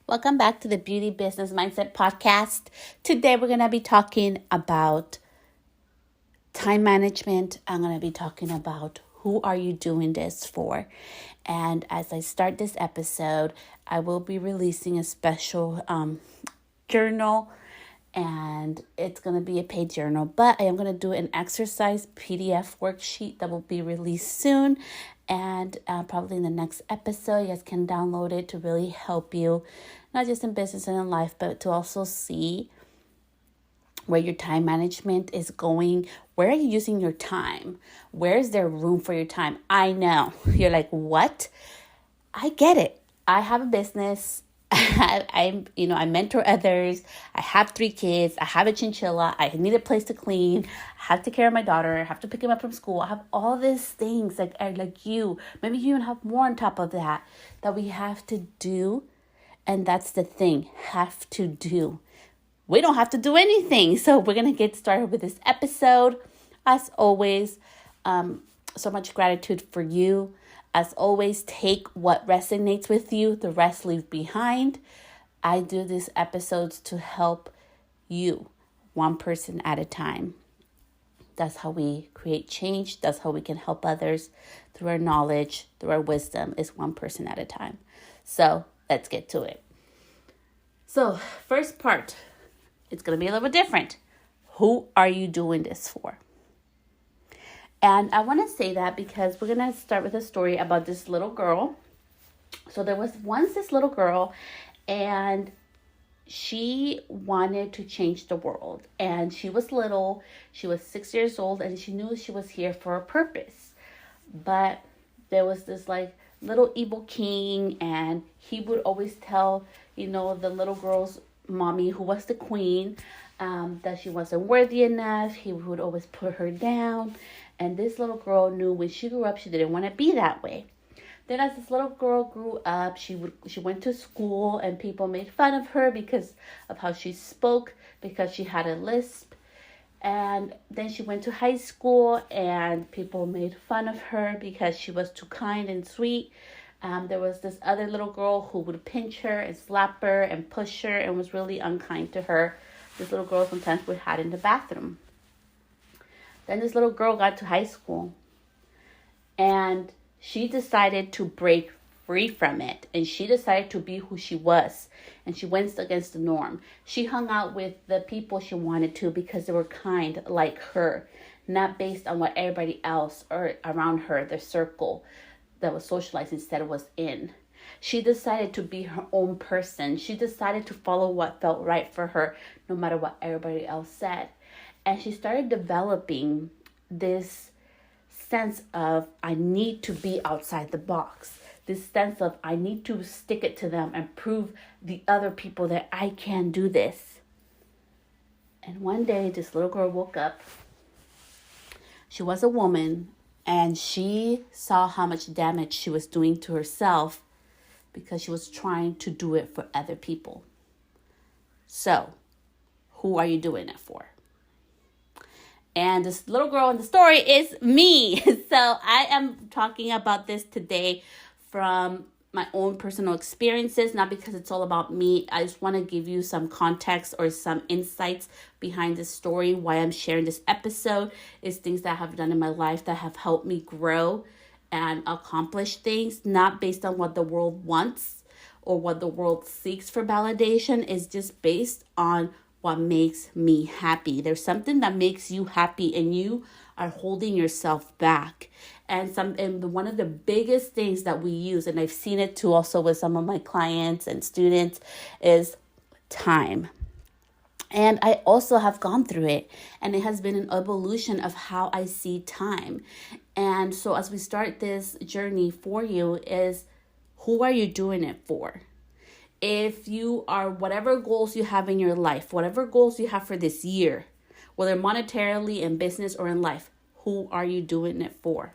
Welcome back to the Beauty Business Mindset Podcast. Today we're going to be talking about time management. I'm going to be talking about who are you doing this for? And as I start this episode, I will be releasing a special journal, and it's going to be a paid journal, but I am going to do an exercise PDF worksheet that will be released soon, and probably in the next episode. You guys can download it to really help you, not just in business and in life, but to also see where your time management is going. Where are you using your time? Where is there room for your time? I know you're like, what? I get it. I have a business. I mentor others. I have 3 kids. I have a chinchilla. I need a place to clean. I have to take care of my daughter. I have to pick him up from school. I have all these things like you. Maybe you even have more on top of that we have to do. And that's the thing, have to do. We don't have to do anything. So we're going to get started with this episode. As always, so much gratitude for you. As always, take what resonates with you. The rest leave behind. I do these episodes to help you, one person at a time. That's how we create change. That's how we can help others through our knowledge, through our wisdom, is one person at a time. So let's get to it. So first part, it's going to be a little bit different. Who are you doing this for? And I want to say that because we're going to start with a story about this little girl. So there was once this little girl, and she wanted to change the world. And she was little. She was 6 years old, and she knew she was here for a purpose. But there was this little evil king, and he would always tell, the little girl's mommy, who was the queen, that she wasn't worthy enough. He would always put her down. And this little girl knew when she grew up, she didn't want to be that way. Then as this little girl grew up, she went to school, and people made fun of her because of how she spoke, because she had a lisp. And then she went to high school, and people made fun of her because she was too kind and sweet. There was this other little girl who would pinch her and slap her and push her and was really unkind to her. This little girl sometimes would hide in the bathroom. Then this little girl got to high school, and she decided to break free from it, and she decided to be who she was, and she went against the norm. She hung out with the people she wanted to because they were kind like her, not based on what everybody else or around her, the circle that was socialized, instead was in. She decided to be her own person. She decided to follow what felt right for her, no matter what everybody else said. And she started developing this sense of, I need to be outside the box. This sense of, I need to stick it to them and prove the other people that I can do this. And one day, this little girl woke up. She was a woman, and she saw how much damage she was doing to herself because she was trying to do it for other people. So, who are you doing it for? And this little girl in the story is me. So I am talking about this today from my own personal experiences, not because it's all about me. I just want to give you some context or some insights behind this story. Why I'm sharing this episode is things that I have done in my life that have helped me grow and accomplish things, not based on what the world wants or what the world seeks for validation. Is just based on what makes me happy. There's something that makes you happy, and you are holding yourself back. And one of the biggest things that we use, and I've seen it too also with some of my clients and students, is time. And I also have gone through it, and it has been an evolution of how I see time. And so as we start this journey for you, is who are you doing it for? If you are, whatever goals you have in your life, whatever goals you have for this year, whether monetarily, in business, or in life, who are you doing it for?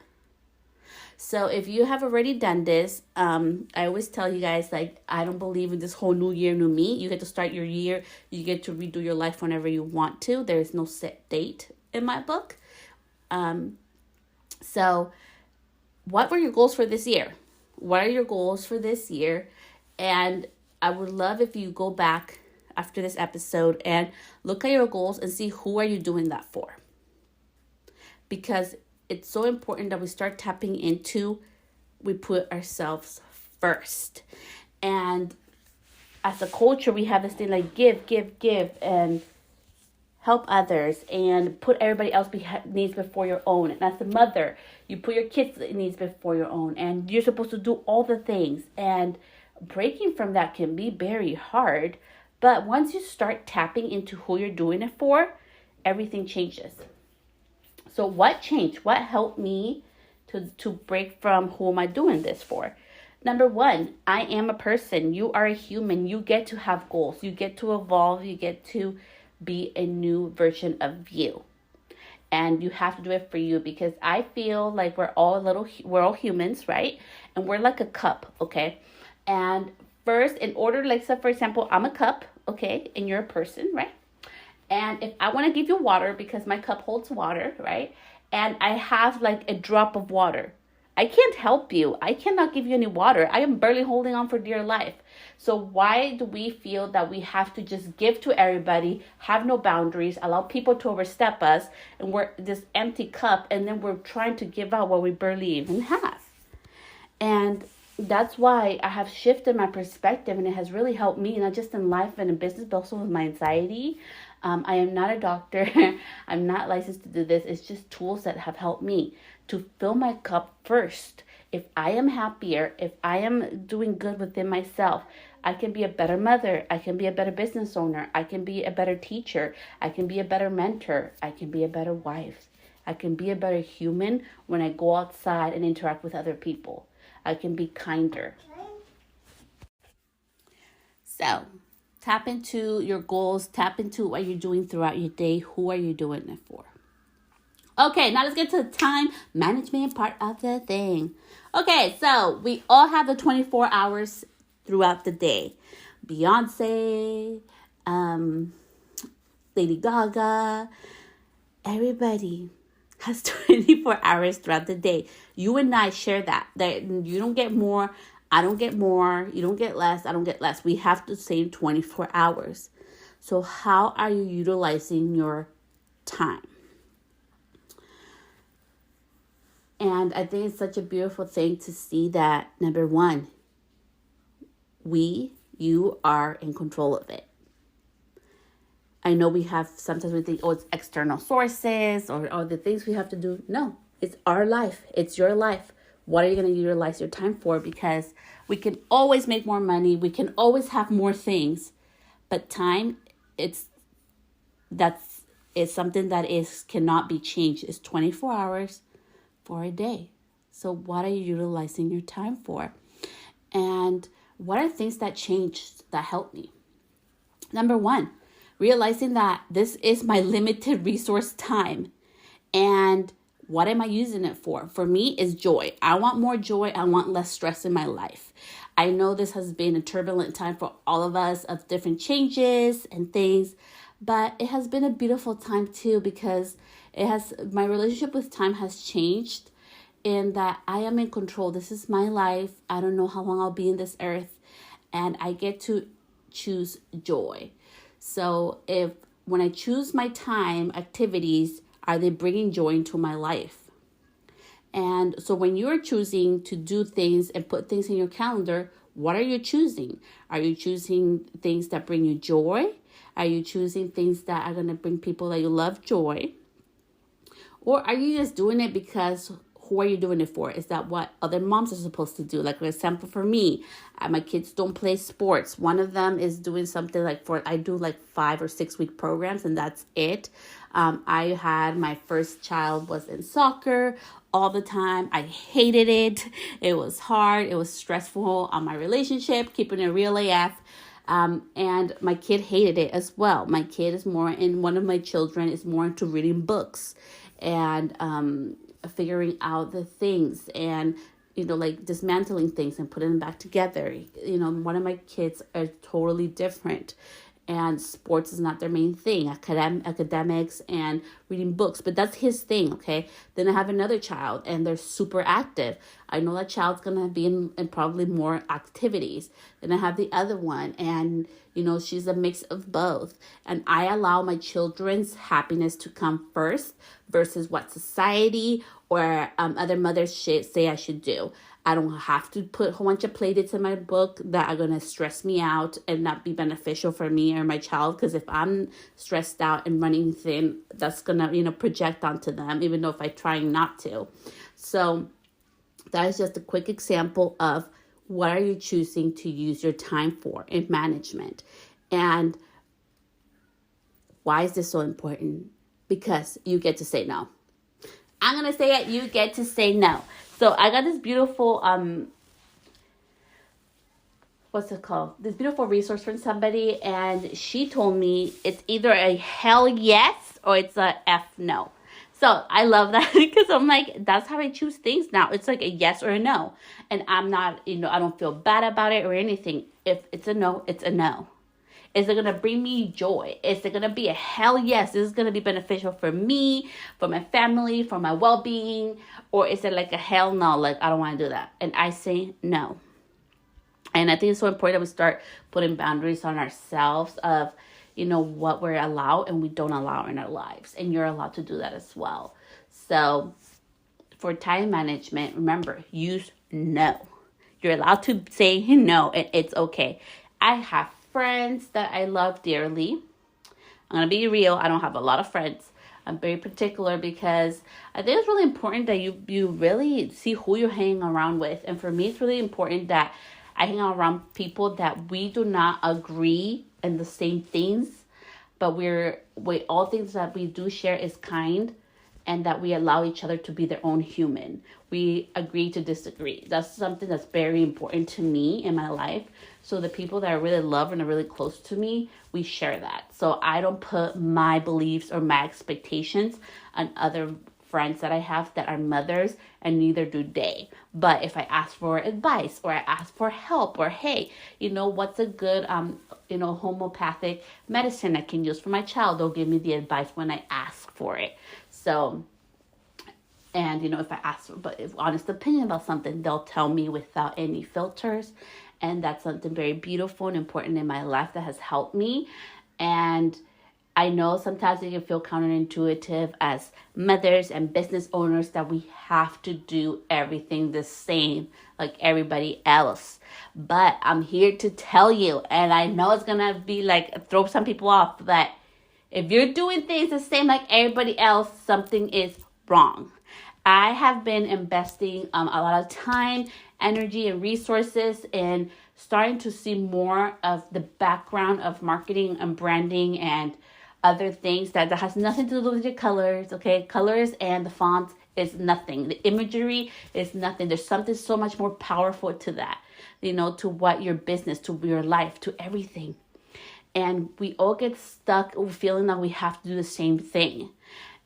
So if you have already done this, I always tell you guys, I don't believe in this whole new year, new me. You get to start your year. You get to redo your life whenever you want to. There is no set date in my book. So what were your goals for this year? What are your goals for this year? And I would love if you go back after this episode and look at your goals and see who are you doing that for. Because it's so important that we start tapping into, we put ourselves first. And as a culture, we have this thing like give, and help others and put everybody else's needs before your own. And as a mother, you put your kids' needs before your own, and you're supposed to do all the things. And breaking from that can be very hard. But once you start tapping into who you're doing it for, everything changes. So what changed? What helped me to break from who am I doing this for? Number one, I am a person. You are a human. You get to have goals. You get to evolve. You get to be a new version of you. And you have to do it for you, because I feel like we're all humans, right? And we're like a cup, okay? And first, in order, like, so for example, I'm a cup, okay? And you're a person, right? And if I want to give you water, because my cup holds water, right? And I have like a drop of water, I can't help you. I cannot give you any water. I am barely holding on for dear life. So why do we feel that we have to just give to everybody, have no boundaries, allow people to overstep us, and we're this empty cup, and then we're trying to give out what we barely even have? And that's why I have shifted my perspective, and it has really helped me, not just in life and in business, but also with my anxiety. I am not a doctor. I'm not licensed to do this. It's just tools that have helped me to fill my cup first. If I am happier, if I am doing good within myself, I can be a better mother. I can be a better business owner. I can be a better teacher. I can be a better mentor. I can be a better wife. I can be a better human when I go outside and interact with other people. I can be kinder. So, tap into your goals. Tap into what you're doing throughout your day. Who are you doing it for? Okay, now let's get to the time management part of the thing. Okay, so we all have the 24 hours throughout the day. Beyonce, Lady Gaga, everybody has 24 hours throughout the day. You and I share that you don't get more, I don't get more, you don't get less, I don't get less. We have the same 24 hours. So how are you utilizing your time? And I think it's such a beautiful thing to see that, number one, you are in control of it. I know sometimes we think, oh, it's external sources or the things we have to do. No, it's our life. It's your life. What are you going to utilize your time for? Because we can always make more money. We can always have more things. But time, it's something that cannot be changed. It's 24 hours for a day. So what are you utilizing your time for? And what are things that changed that helped me? Number one, realizing that this is my limited resource time. And what am I using it for? For me, is joy. I want more joy. I want less stress in my life. I know this has been a turbulent time for all of us, of different changes and things, but it has been a beautiful time too, because my relationship with time has changed in that I am in control. This is my life. I don't know how long I'll be in this earth, and I get to choose joy. So when I choose my time, activities, are they bringing joy into my life? And so when you're choosing to do things and put things in your calendar, what are you choosing? Are you choosing things that bring you joy? Are you choosing things that are going to bring people that you love joy? Or are you just doing it because who are you doing it for? Is that what other moms are supposed to do? Like, for example, for me, my kids don't play sports. One of them is doing something I do like 5 or 6 week programs, and that's it. I had my first child was in soccer all the time. I hated it. It was hard. It was stressful on my relationship, keeping it real AF. And my kid hated it as well. My kid is one of my children is more into reading books and figuring out the things and, like dismantling things and putting them back together. One of my kids are totally different. and sports is not their main thing, academics and reading books, but that's his thing, okay? Then I have another child and they're super active. I know that child's gonna be in probably more activities. Then I have the other one, and she's a mix of both. And I allow my children's happiness to come first versus what society or other mothers say I should do. I don't have to put a whole bunch of playdates in my book that are going to stress me out and not be beneficial for me or my child. Because if I'm stressed out and running thin, that's going to, project onto them, even though if I try not to. So that is just a quick example of what are you choosing to use your time for in management. And why is this so important? Because you get to say no. I'm going to say it, you get to say no. So I got this beautiful, what's it called? This beautiful resource from somebody, and she told me it's either a hell yes or it's a F no. So I love that because I'm like, that's how I choose things now. It's like a yes or a no. And I'm not, I don't feel bad about it or anything. If it's a no, it's a no. Is it going to bring me joy? Is it going to be a hell yes? This is going to be beneficial for me, for my family, for my well-being? Or is it like a hell no? Like, I don't want to do that. And I say no. And I think it's so important that we start putting boundaries on ourselves of, what we're allowed and we don't allow in our lives. And you're allowed to do that as well. So for time management, remember, use no. You're allowed to say no, and it's okay. I have friends that I love dearly. I'm going to be real. I don't have a lot of friends. I'm very particular because I think it's really important that you really see who you're hanging around with. And for me, it's really important that I hang out around people that we do not agree in the same things, but all things that we do share is kind, and that we allow each other to be their own human. We agree to disagree. That's something that's very important to me in my life. So the people that I really love and are really close to me, we share that. So I don't put my beliefs or my expectations on other friends that I have that are mothers, and neither do they. But if I ask for advice or I ask for help, or hey, what's a good homeopathic medicine I can use for my child, they'll give me the advice when I ask for it. So, and if I ask for honest opinion about something, they'll tell me without any filters. And that's something very beautiful and important in my life that has helped me. And I know sometimes it can feel counterintuitive as mothers and business owners that we have to do everything the same like everybody else. But I'm here to tell you, and I know it's going to be like throw some people off, that if you're doing things the same like everybody else, something is wrong. I have been investing a lot of time, energy, and resources in starting to see more of the background of marketing and branding and other things that has nothing to do with your colors, okay? Colors and the fonts is nothing. The imagery is nothing. There's something so much more powerful to that, to what your business, to your life, to everything. And we all get stuck feeling that we have to do the same thing.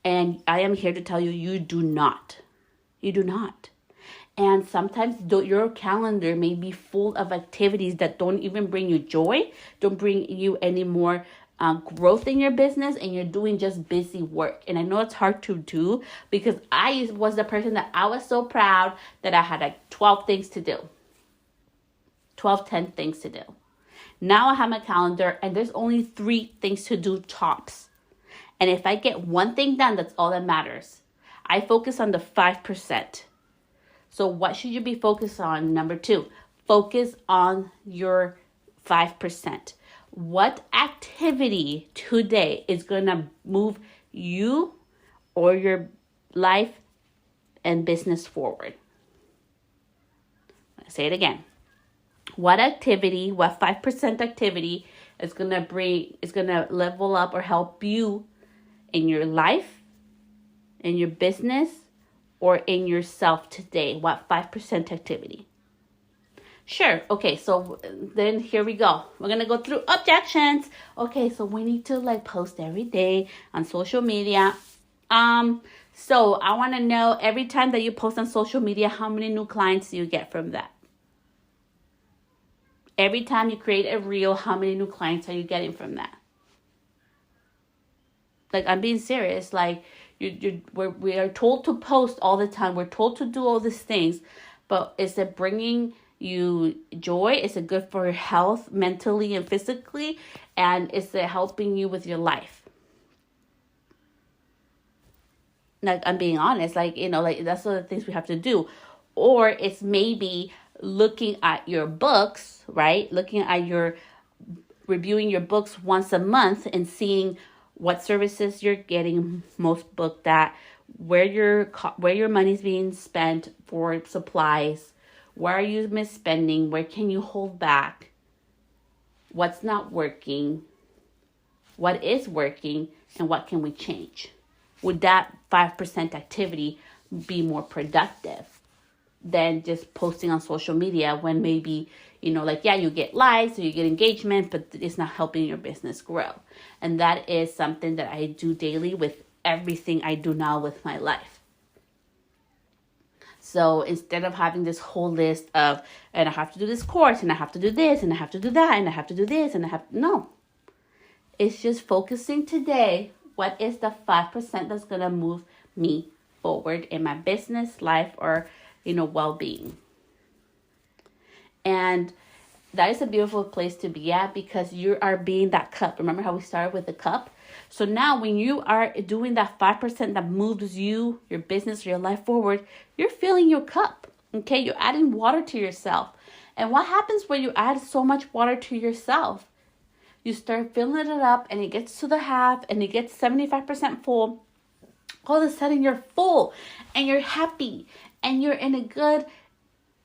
And I am here to tell you, you do not. You do not. And sometimes your calendar may be full of activities that don't even bring you joy, don't bring you any more growth in your business, and you're doing just busy work. And I know it's hard to do because I was the person that I was so proud that I had like 12 things to do. 10 things to do. Now I have my calendar and there's only 3 things to do tops. And if I get one thing done, that's all that matters. I focus on the 5%. So what should you be focused on? Number 2, focus on your 5%. What activity today is going to move you or your life and business forward? I'll say it again. What 5% activity is going to level up or help you in your life, in your business, or in yourself today? What 5% activity? Sure. Okay, so then here we go. We're going to go through objections. Okay, so we need to post every day on social media. So I want to know, every time that you post on social media, how many new clients do you get from that? Every time you create a reel, how many new clients are you getting from that? Like, I'm being serious. Like, we are told to post all the time. We're told to do all these things. But is it bringing you joy? Is it good for your health, mentally and physically? And is it helping you with your life? Like, I'm being honest. Like, like, that's one of the things we have to do. Or it's maybe looking at your books, right? Reviewing your books once a month and seeing what services you're getting most booked at, where your money's being spent for supplies, where are you misspending, where can you hold back, what's not working, what is working, and what can we change. Would that 5% activity be more productive than just posting on social media when maybe, you get likes or you get engagement, but it's not helping your business grow? And that is something that I do daily with everything I do now with my life. So instead of having this whole list of, and I have to do this course, and I have to do this, and I have to do that, and I have to do this, no. It's just focusing today, what is the 5% that's going to move me forward in my business, life, or, well-being. And that is a beautiful place to be at, because you are being that cup. Remember how we started with the cup? So now when you are doing that 5% that moves you, your business, your life forward, you're filling your cup. Okay, you're adding water to yourself. And what happens when you add so much water to yourself? You start filling it up, and it gets to the half, and it gets 75% full. All of a sudden you're full, and you're happy, and you're in a good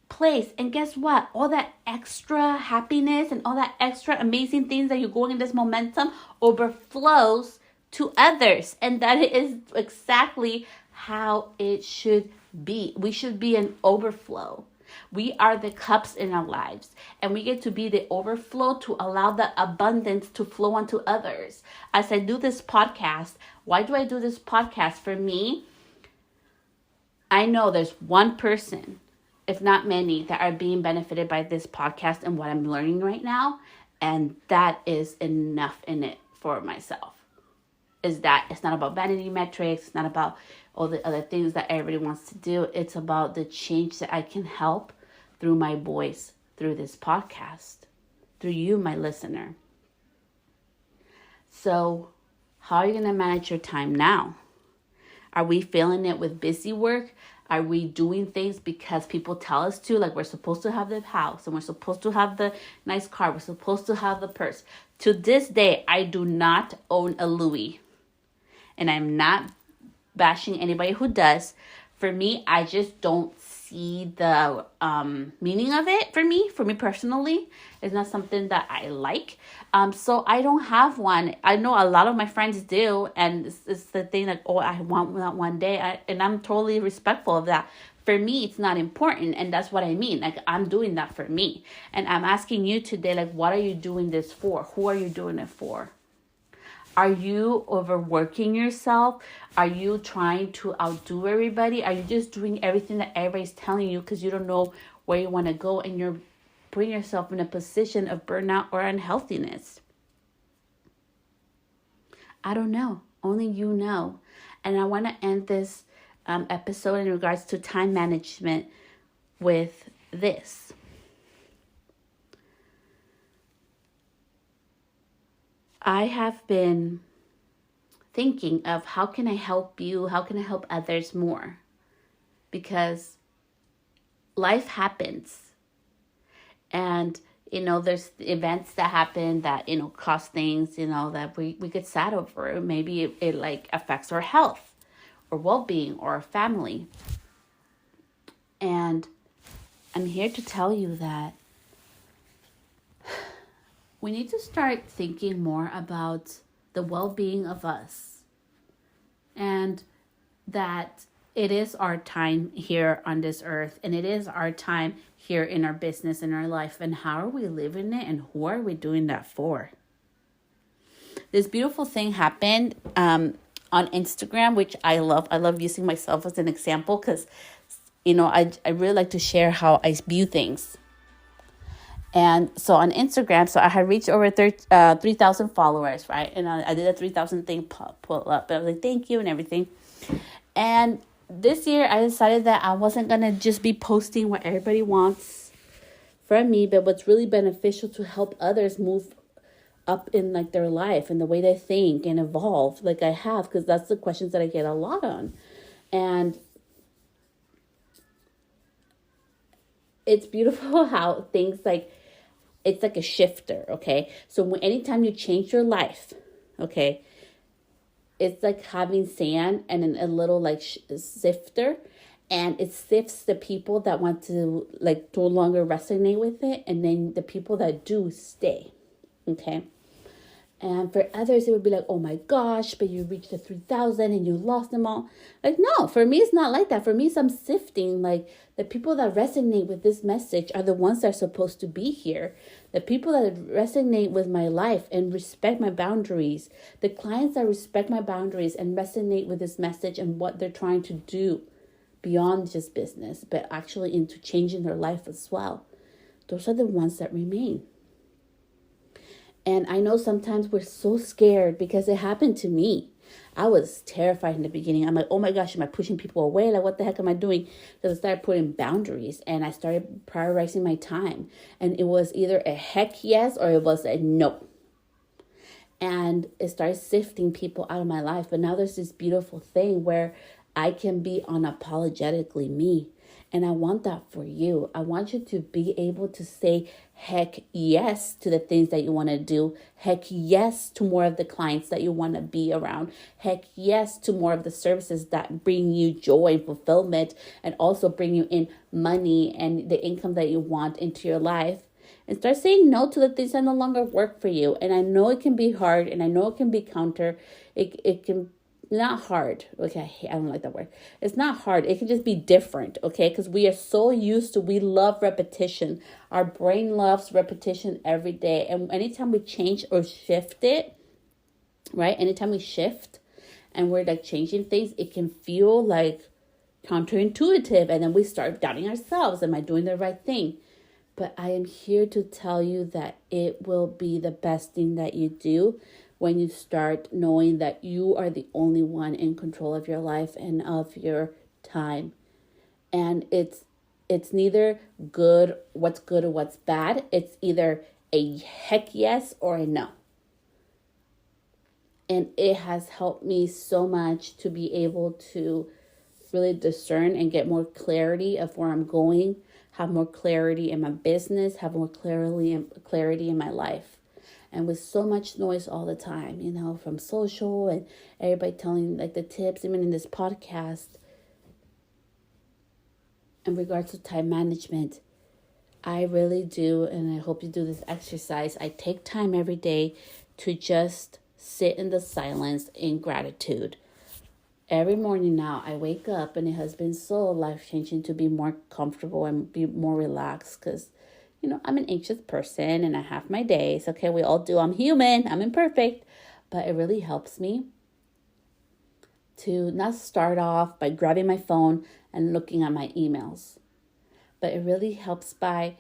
place. And guess what? All that extra happiness and all that extra amazing things that you're going in this momentum overflows to others. And that is exactly how it should be. We should be an overflow. We are the cups in our lives, and we get to be the overflow to allow the abundance to flow onto others. As I do this podcast, why do I do this podcast? For me, I know there's one person, if not many, that are being benefited by this podcast and what I'm learning right now. And that is enough in it for myself. Is that it's not about vanity metrics. It's not about all the other things that everybody wants to do. It's about the change that I can help through my voice, through this podcast, through you, my listener. So how are you going to manage your time now? Are we filling it with busy work? Are we doing things because people tell us to? Like, we're supposed to have the house, and we're supposed to have the nice car. We're supposed to have the purse. To this day, I do not own a Louis. And I'm not bashing anybody who does. For me, I just don't see the meaning of it for me personally. It's not something that I like. So I don't have one. I know a lot of my friends do. And it's the thing like, oh, I want that one day. And I'm totally respectful of that. For me, it's not important. And that's what I mean. Like, I'm doing that for me. And I'm asking you today, like, what are you doing this for? Who are you doing it for? Are you overworking yourself? Are you trying to outdo everybody? Are you just doing everything that everybody's telling you because you don't know where you want to go, and you're putting yourself in a position of burnout or unhealthiness? I don't know. Only you know. And I want to end this episode in regards to time management with this. I have been thinking of how can I help you? How can I help others more? Because life happens. And, there's events that happen that, cost things, that we get sad over. Maybe it like affects our health or well-being or our family. And I'm here to tell you that we need to start thinking more about the well-being of us, and that it is our time here on this earth, and it is our time here in our business, in our life, and how are we living it, and who are we doing that for? This beautiful thing happened on Instagram, which I love. I love using myself as an example because, I really like to share how I view things. And so on Instagram, so I had reached over 3,000 followers, right? And I did a 3,000 thing pull up. I was like, thank you and everything. And this year I decided that I wasn't going to just be posting what everybody wants from me, but what's really beneficial to help others move up in like their life and the way they think and evolve like I have, because that's the questions that I get a lot on. And it's beautiful how things like, it's like a shifter, okay? So anytime you change your life, okay, it's like having sand and a little like sifter, and it sifts the people that want to like no longer resonate with it, and then the people that do stay, okay? And for others, it would be like, oh my gosh, but you reached the 3,000 and you lost them all. Like, no, for me, it's not like that. For me, I'm sifting. Like, the people that resonate with this message are the ones that are supposed to be here. The people that resonate with my life and respect my boundaries. The clients that respect my boundaries and resonate with this message and what they're trying to do beyond just business, but actually into changing their life as well. Those are the ones that remain. And I know sometimes we're so scared because it happened to me. I was terrified in the beginning. I'm like, oh my gosh, am I pushing people away? Like, what the heck am I doing? Because I started putting boundaries and I started prioritizing my time. And it was either a heck yes or it was a no. And it started sifting people out of my life. But now there's this beautiful thing where I can be unapologetically me. And I want that for you. I want you to be able to say heck yes to the things that you want to do. Heck yes to more of the clients that you want to be around. Heck yes to more of the services that bring you joy and fulfillment and also bring you in money and the income that you want into your life. And start saying no to the things that no longer work for you. And I know it can be hard and I know it can be counter. It can not hard. Okay, I don't like that word. It's not hard. It can just be different, okay? Because we are so used to, we love repetition. Our brain loves repetition every day. And anytime we change or shift it, right? Anytime we shift and we're like changing things, it can feel like counterintuitive. And then we start doubting ourselves. Am I doing the right thing? But I am here to tell you that it will be the best thing that you do when you start knowing that you are the only one in control of your life and of your time. And it's neither what's good or what's bad. It's either a heck yes or a no. And it has helped me so much to be able to really discern and get more clarity of where I'm going, have more clarity in my business, have more clarity in my life. And with so much noise all the time, you know, from social and everybody telling like the tips, even in this podcast, in regards to time management, I really do, and I hope you do this exercise. I take time every day to just sit in the silence in gratitude. Every morning now, I wake up and it has been so life-changing to be more comfortable and be more relaxed because, you know, I'm an anxious person and I have my days. Okay, we all do. I'm human. I'm imperfect. But it really helps me to not start off by grabbing my phone and looking at my emails. But it really helps by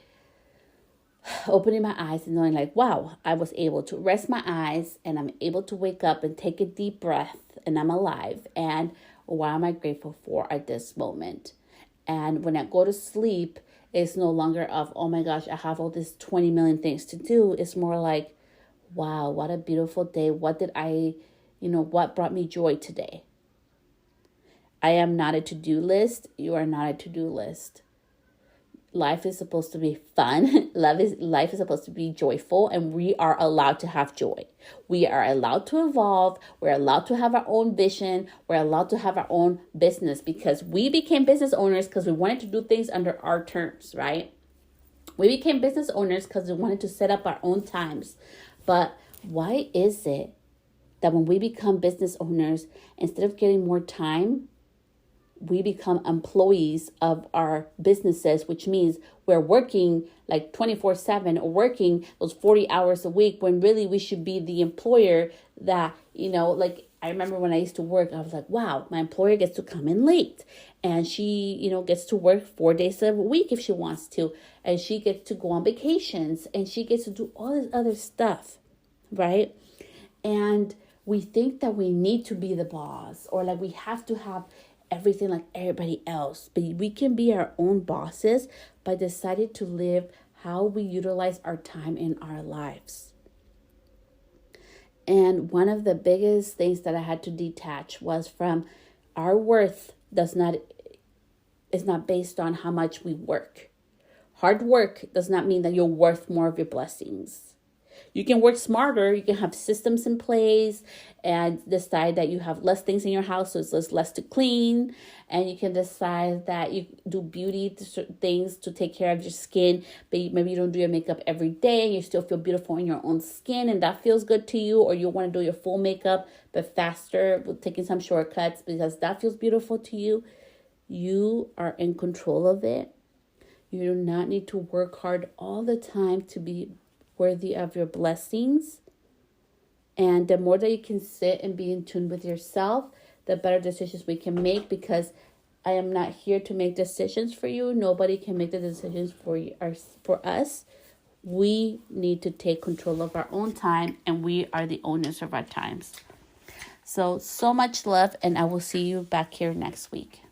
opening my eyes and knowing like, wow, I was able to rest my eyes and I'm able to wake up and take a deep breath and I'm alive. And what am I grateful for at this moment? And when I go to sleep, it's no longer of, oh my gosh, I have all these 20 million things to do. It's more like, wow, what a beautiful day. What brought me joy today? I am not a to-do list. You are not a to-do list. Life is supposed to be fun. Life is supposed to be joyful, and we are allowed to have joy. We are allowed to evolve. We're allowed to have our own vision. We're allowed to have our own business because we became business owners because we wanted to do things under our terms, right? We became business owners because we wanted to set up our own times. But why is it that when we become business owners, instead of getting more time, we become employees of our businesses, which means we're working like 24/7 or working those 40 hours a week when really we should be the employer that, you know, like I remember when I used to work, I was like, wow, my employer gets to come in late. And she, gets to work 4 days a week if she wants to. And she gets to go on vacations. And she gets to do all this other stuff, right? And we think that we need to be the boss, or like we have to have everything like everybody else. But we can be our own bosses by deciding to live how we utilize our time in our lives. And one of the biggest things that I had to detach was from our worth is not based on how much we work. Hard work does not mean that you're worth more of your blessings. You can work smarter. You can have systems in place and decide that you have less things in your house, so it's less to clean. And you can decide that you do beauty things to take care of your skin, but maybe you don't do your makeup every day and you still feel beautiful in your own skin and that feels good to you. Or you want to do your full makeup, but faster with taking some shortcuts because that feels beautiful to you. You are in control of it. You do not need to work hard all the time to be worthy of your blessings. And the more that you can sit and be in tune with yourself, the better decisions we can make, because I am not here to make decisions for you. Nobody can make the decisions for us. We need to take control of our own time, and we are the owners of our times. So much love, and I will see you back here next week.